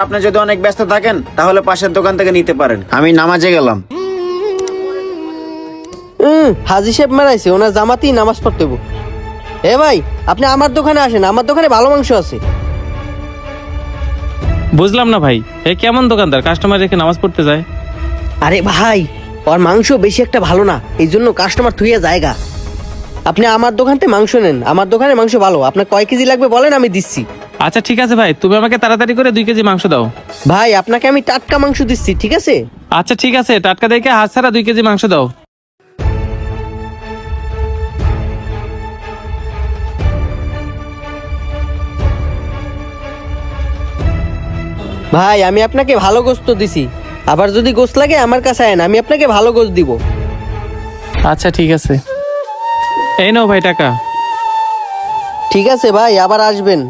আপনি যদি অনেক ব্যস্ত থাকেন তাহলে পাশের দোকান থেকে নিতে পারেন, আমি নামাজে গেলাম। হাজি সাহেব মারাইছে, ওনার জামাতেই নামাজ পড়তে হইব। এ ভাই, আপনি আমার দোকানে আসেন, আমার দোকানে ভালো মাংস আছে। বুঝলাম না ভাই, এ কেমন দোকানদার কাস্টমার রেখে নামাজ পড়তে যায়? আরে ভাই, ওর মাংস বেশি একটা ভালো না, এই জন্য কাস্টমার থুইয়া জায়গা। আপনি আমার দোকান থেকে মাংস নেন, আমার দোকানে মাংস ভালো। আপনার কয় কেজি লাগবে বলেন, আমি দিচ্ছি। আচ্ছা ঠিক আছে ভাই, তুমি আমাকে তাড়াতাড়ি করে 2 কেজি মাংস দাও। ভাই, আপনাকে আমি টাটকা মাংস দিচ্ছি, ঠিক আছে? আচ্ছা ঠিক আছে, টাটকা দেখে হাত ছাড়া 2 কেজি মাংস দাও। ভাই, আমি আপনাকে ভালো গোস্ত দিছি, আবার যদি গোস্ত লাগে আমার কাছে আয়েন, আমি আপনাকে ভালো গোস্ত দিব। আচ্ছা ঠিক আছে, এই নাও ভাই টাকা। ঠিক আছে ভাই, আবার আসবেন।